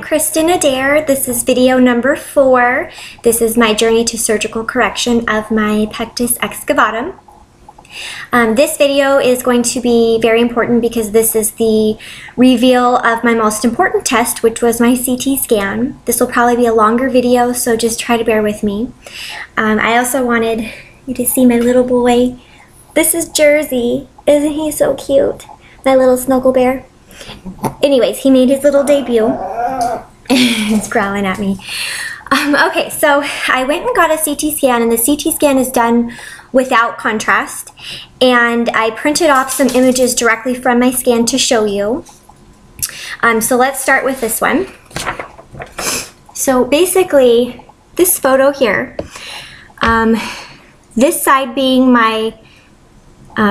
Kristen Adair. This is video number 4. This is my journey to surgical correction of my Pectus Excavatum. This video is going to be very important because this is the reveal of my most important test, which was my CT scan. This will probably be a longer video, so just try to bear with me. I also wanted you to see my little boy. This is Jersey. Isn't he so cute? My little snuggle bear. Anyways, he made his little debut. He's growling at me. Okay, so I went and got a CT scan, and the CT scan is done without contrast. And I printed off some images directly from my scan to show you. So let's start with this one. So basically, this photo here, this side being my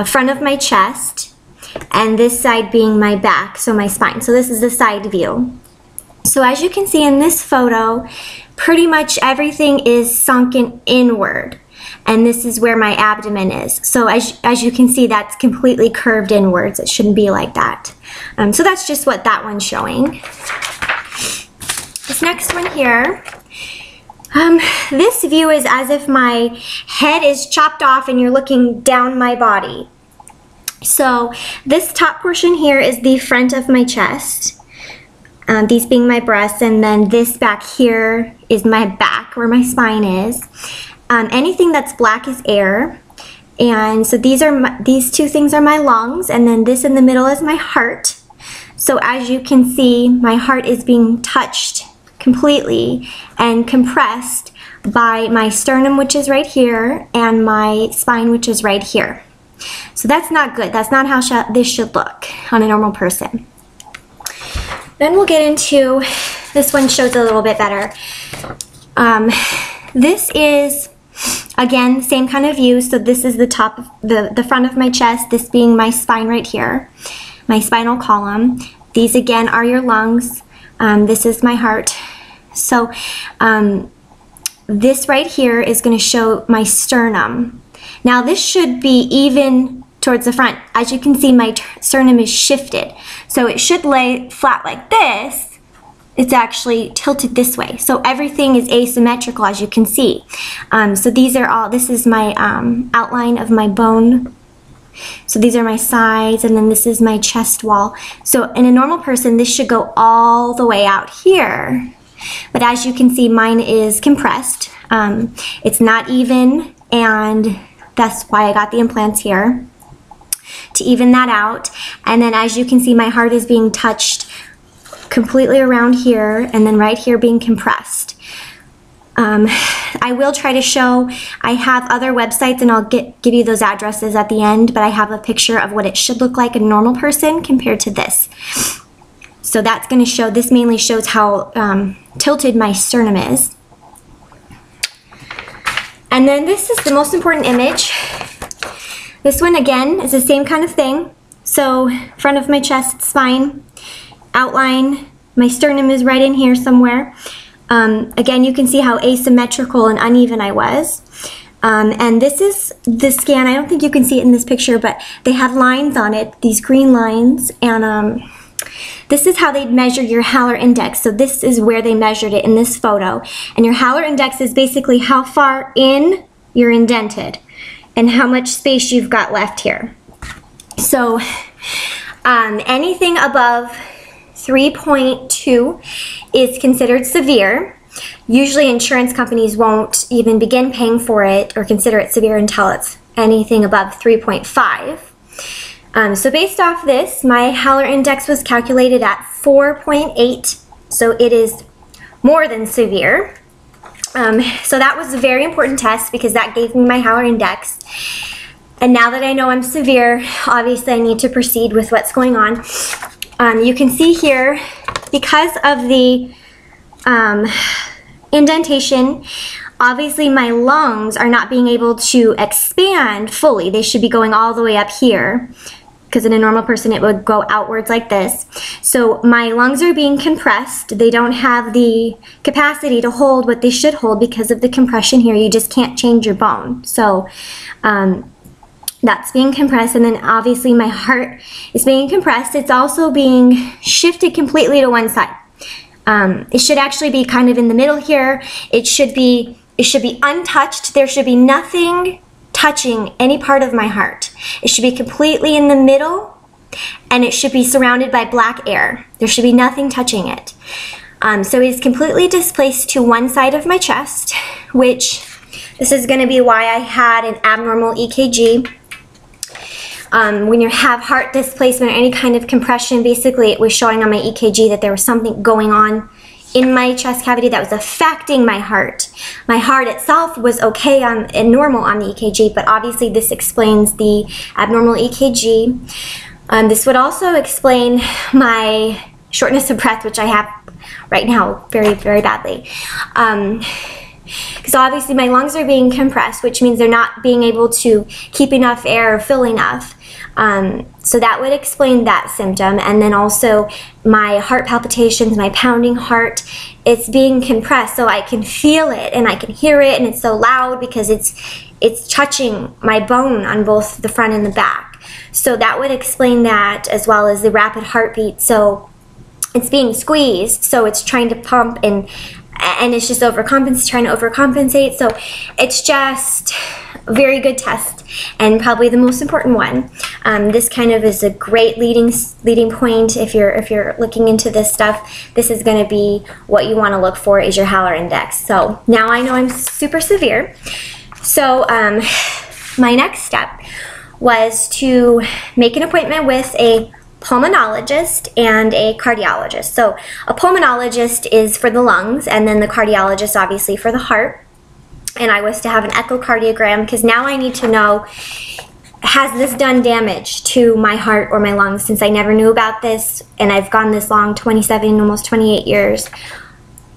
front of my chest, and this side being my back, so my spine. So this is the side view. So as you can see in this photo, pretty much everything is sunken inward, and this is where my abdomen is. So as you can see, that's completely curved inwards. It shouldn't be like that. So that's just what that one's showing. This next one here, this view is as if my head is chopped off and you're looking down my body. So this top portion here is the front of my chest, these being my breasts, and then this back here is my back where my spine is. Anything that's black is air, and so these two things are my lungs, and then this in the middle is my heart. So as you can see, my heart is being touched completely and compressed by my sternum, which is right here, and my spine, which is right here. So that's not good. That's not how this should look on a normal person. Then we'll get into, this one shows a little bit better. This is, again, the same kind of view. So this is the top, the front of my chest, this being my spine right here, my spinal column. These again are your lungs. This is my heart. So this right here is going to show my sternum. Now this should be even towards the front. As you can see, my sternum is shifted. So it should lay flat like this. It's actually tilted this way. So everything is asymmetrical, as you can see. So these are all, this is my outline of my bone. So these are my sides, and then this is my chest wall. So in a normal person, this should go all the way out here. But as you can see, mine is compressed. It's not even, and that's why I got the implants here, to even that out. And then as you can see, my heart is being touched completely around here, and then right here being compressed. I will try to show, I have other websites, and I'll give you those addresses at the end, but I have a picture of what it should look like in a normal person compared to this. So that's going to show, this mainly shows how tilted my sternum is. And then this is the most important image. This one again is the same kind of thing. So front of my chest, spine, outline, my sternum is right in here somewhere. Again, you can see how asymmetrical and uneven I was. And this is the scan. I don't think you can see it in this picture, but they have lines on it, these green lines, and this is how they measure your Haller index. So this is where they measured it in this photo. And your Haller index is basically how far in you're indented and how much space you've got left here. So anything above 3.2 is considered severe. Usually insurance companies won't even begin paying for it or consider it severe until it's anything above 3.5. So based off this, my Haller index was calculated at 4.8, so it is more than severe. So that was a very important test because that gave me my Haller index. And now that I know I'm severe, obviously I need to proceed with what's going on. You can see here, because of the indentation, obviously my lungs are not being able to expand fully. They should be going all the way up here, because in a normal person it would go outwards like this. So my lungs are being compressed. They don't have the capacity to hold what they should hold because of the compression here. You just can't change your bone. So that's being compressed, and then obviously my heart is being compressed. It's also being shifted completely to one side. It should actually be kind of in the middle here. It should be untouched. There should be nothing touching any part of my heart. It should be completely in the middle, and it should be surrounded by black air. There should be nothing touching it. So it is completely displaced to one side of my chest, which this is going to be why I had an abnormal EKG. When you have heart displacement or any kind of compression, basically it was showing on my EKG that there was something going on in my chest cavity that was affecting my heart. My heart itself was okay and normal on the EKG, but obviously this explains the abnormal EKG. This would also explain my shortness of breath, which I have right now very, very badly. Because obviously my lungs are being compressed, which means they're not being able to keep enough air or fill enough. So that would explain that symptom. And then also my heart palpitations, my pounding heart, it's being compressed, so I can feel it and I can hear it, and it's so loud because it's touching my bone on both the front and the back. So that would explain that, as well as the rapid heartbeat. So it's being squeezed, so it's trying to pump and it's just trying to overcompensate. So it's just a very good test, and probably the most important one. This kind of is a great leading point if you're looking into this stuff. This is going to be what you want to look for, is your Haller index. So now I know I'm super severe. So my next step was to make an appointment with a pulmonologist and a cardiologist. So a pulmonologist is for the lungs, and then the cardiologist obviously for the heart. And I was to have an echocardiogram, because now I need to know, has this done damage to my heart or my lungs, since I never knew about this and I've gone this long, 27, almost 28 years.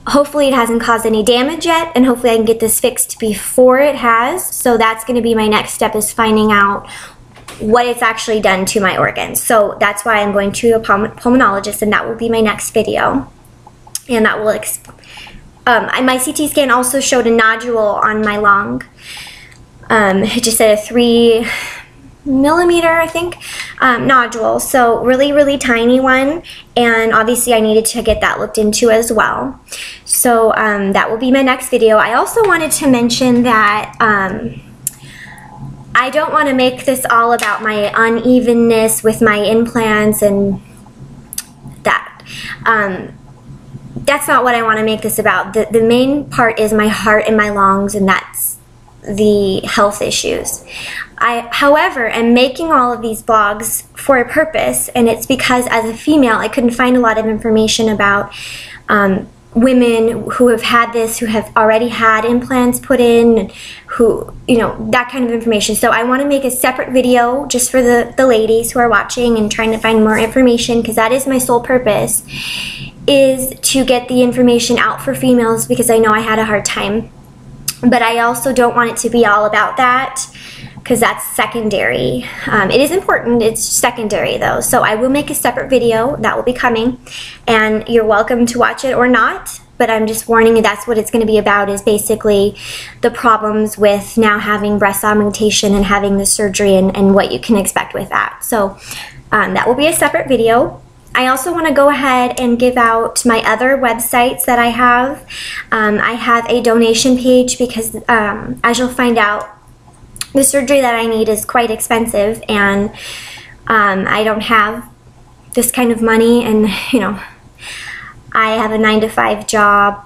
Hopefully it hasn't caused any damage yet, and hopefully I can get this fixed before it has. So that's going to be my next step, is finding out what it's actually done to my organs. So that's why I'm going to a pulmonologist, and that will be my next video. And that will my CT scan also showed a nodule on my lung. It just said a 3 millimeter, I think, nodule. So really, really tiny one. And obviously I needed to get that looked into as well. So that will be my next video. I also wanted to mention that I don't want to make this all about my unevenness with my implants and that. That's not what I want to make this about. The main part is my heart and my lungs, and that's the health issues. I, however, am making all of these blogs for a purpose, and it's because as a female I couldn't find a lot of information about women who have had this, who have already had implants put in, who, you know, that kind of information. So I want to make a separate video just for the ladies who are watching and trying to find more information, because that is my sole purpose, is to get the information out for females, because I know I had a hard time. But I also don't want it to be all about that, because that's secondary. It is important, it's secondary though. So I will make a separate video that will be coming, and you're welcome to watch it or not, but I'm just warning you that's what it's going to be about, is basically the problems with now having breast augmentation and having the surgery, and what you can expect with that. So that will be a separate video. I also want to go ahead and give out my other websites that I have. I have a donation page, because as you'll find out, the surgery that I need is quite expensive, and I don't have this kind of money, and you know, I have a 9-to-5 job,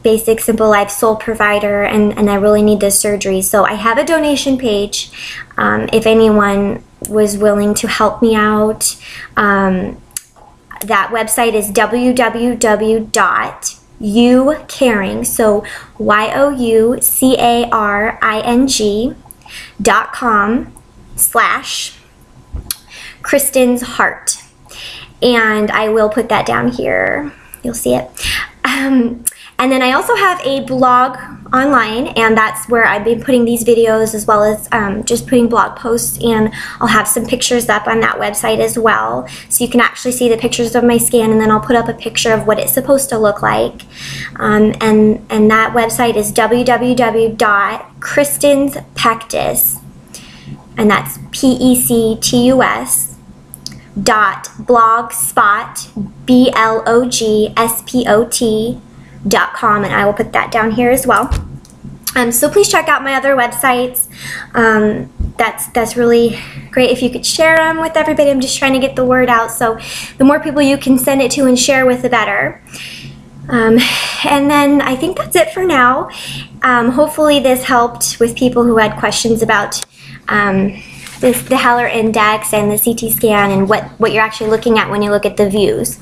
basic simple life, sole provider, and I really need this surgery. So I have a donation page if anyone was willing to help me out. That website is www.youcaring, so youcaring.com/Kristen's Heart, and I will put that down here. You'll see it. And then I also have a blog online, and that's where I've been putting these videos, as well as just putting blog posts, and I'll have some pictures up on that website as well, so you can actually see the pictures of my scan, and then I'll put up a picture of what it's supposed to look like. And that website is www.kristenspectus, and that's Pectus blogspot.com, and I will put that down here as well. So please check out my other websites. That's really great if you could share them with everybody. I'm just trying to get the word out, so the more people you can send it to and share with, the better. And then I think that's it for now. Hopefully this helped with people who had questions about the Heller Index and the CT scan and what you're actually looking at when you look at the views.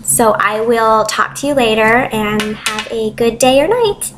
So I will talk to you later, and have a good day or night.